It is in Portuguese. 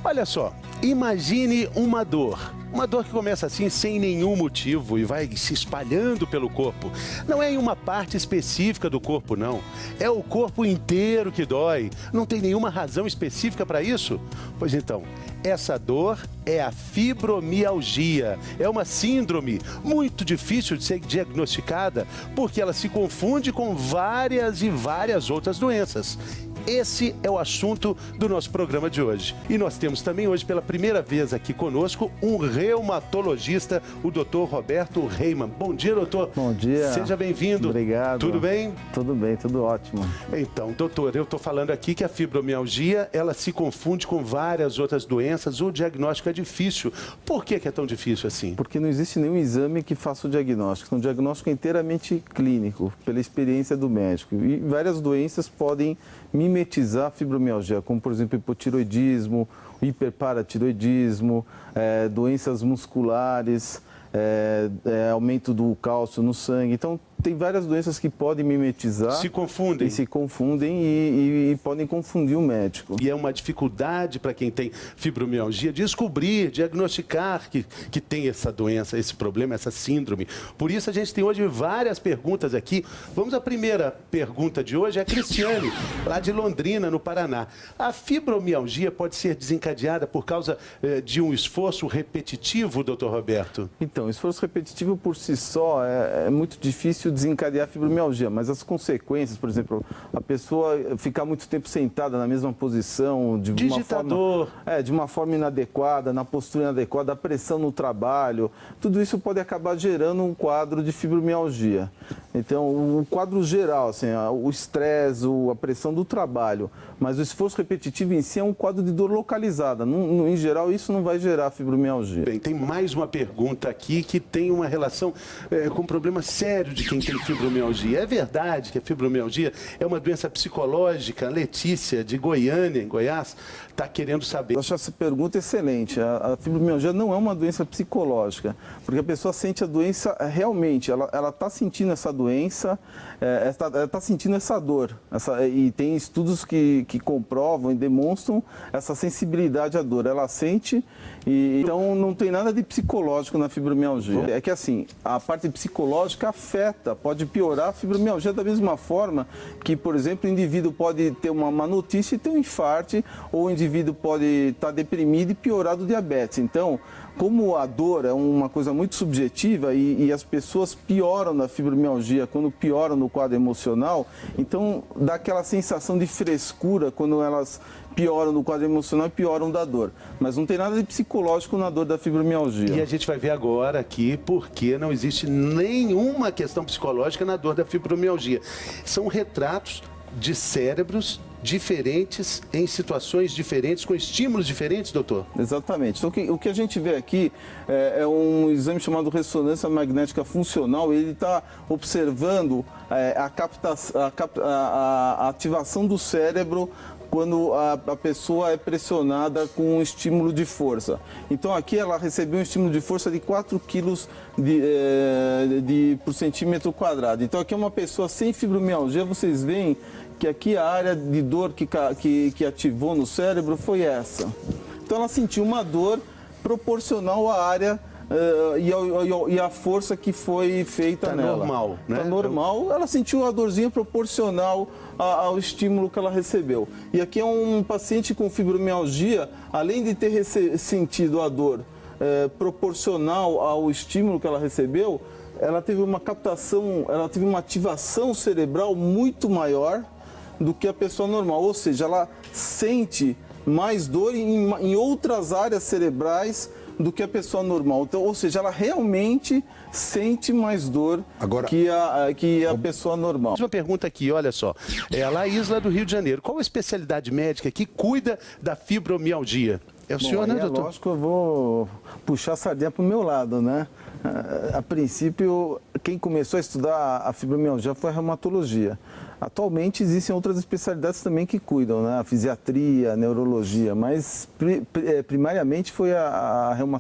Olha só, imagine uma dor. Uma dor que começa assim sem nenhum motivo e vai se espalhando pelo corpo. Não é em uma parte específica do corpo, não. É o corpo inteiro que dói. Não tem nenhuma razão específica para isso? Pois então, essa dor é a fibromialgia. É uma síndrome muito difícil de ser diagnosticada porque ela se confunde com várias e várias outras doenças. Esse é o assunto do nosso programa de hoje. E nós temos também hoje, pela primeira vez aqui conosco, um reumatologista, o Dr. Roberto Reimann. Bom dia, doutor. Bom dia. Seja bem-vindo. Obrigado. Tudo bem? Tudo bem, tudo ótimo. Então, doutor, eu estou falando aqui que a fibromialgia, ela se confunde com várias outras doenças. O diagnóstico é difícil. Por que é tão difícil assim? Porque não existe nenhum exame que faça o diagnóstico. Um diagnóstico inteiramente clínico, pela experiência do médico. E várias doenças podem mimetizar a fibromialgia, como, por exemplo, hipotiroidismo, hiperparatiroidismo, doenças musculares, aumento do cálcio no sangue. Então, tem várias doenças que podem mimetizar. Se confundem. E se confundem e podem confundir o médico. E é uma dificuldade para quem tem fibromialgia descobrir, diagnosticar que tem essa doença, esse problema, essa síndrome. Por isso a gente tem hoje várias perguntas aqui. Vamos à primeira pergunta de hoje, é a Cristiane, lá de Londrina, no Paraná. A fibromialgia pode ser desencadeada por causa de um esforço repetitivo, doutor Roberto? Então, esforço repetitivo por si só é muito difícil desencadear a fibromialgia, mas as consequências, por exemplo, a pessoa ficar muito tempo sentada na mesma posição, de uma forma inadequada, na postura inadequada, a pressão no trabalho, tudo isso pode acabar gerando um quadro de fibromialgia. Então, o quadro geral, assim, o estresse, a pressão do trabalho, mas o esforço repetitivo em si é um quadro de dor localizada. Em geral, isso não vai gerar fibromialgia. Bem, tem mais uma pergunta aqui que tem uma relação com um problema sério de quem tem fibromialgia. É verdade que a fibromialgia é uma doença psicológica? Letícia, de Goiânia, em Goiás, está querendo saber. Eu acho essa pergunta excelente. A fibromialgia não é uma doença psicológica, porque a pessoa sente a doença realmente, ela está sentindo essa doença, ela está sentindo essa dor. E tem estudos que comprovam e demonstram essa sensibilidade à dor. Ela sente, então não tem nada de psicológico na fibromialgia. É que assim, a parte psicológica afeta, pode piorar a fibromialgia da mesma forma que, por exemplo, o indivíduo pode ter uma má notícia e ter um infarte, ou o indivíduo pode estar deprimido e piorar do diabetes. Então, como a dor é uma coisa muito subjetiva e as pessoas pioram na fibromialgia quando pioram no quadro emocional, então dá aquela sensação de frescura quando elas pioram no quadro emocional e pioram da dor. Mas não tem nada de psicológico na dor da fibromialgia. E a gente vai ver agora aqui porque não existe nenhuma questão psicológica na dor da fibromialgia. São retratos de cérebros diferentes, em situações diferentes, com estímulos diferentes, doutor? Exatamente. Então, o que a gente vê aqui é um exame chamado ressonância magnética funcional. Ele está observando a ativação do cérebro quando a pessoa é pressionada com um estímulo de força. Então, aqui ela recebeu um estímulo de força de 4 quilos por centímetro quadrado. Então, aqui é uma pessoa sem fibromialgia. Vocês veem que aqui a área de dor que ativou no cérebro foi essa. Então, ela sentiu uma dor proporcional à área e a força que foi feita nela. Normal, né? Tá normal, ela sentiu a dorzinha proporcional ao estímulo que ela recebeu. E aqui é um paciente com fibromialgia, além de ter sentido a dor proporcional ao estímulo que ela recebeu, ela teve uma captação, ela teve uma ativação cerebral muito maior do que a pessoa normal. Ou seja, ela sente mais dor em outras áreas cerebrais do que a pessoa normal. Então, ou seja, ela realmente sente mais dor que a pessoa normal. Uma pergunta aqui, olha só. É a Laís, lá do Rio de Janeiro. Qual a especialidade médica que cuida da fibromialgia? É o senhor, né, doutor? Lógico, eu vou puxar a sardinha para o meu lado, né? A princípio, quem começou a estudar a fibromialgia foi a reumatologia. Atualmente existem outras especialidades também que cuidam, né? A fisiatria, a neurologia, mas primariamente foi a reumatologia.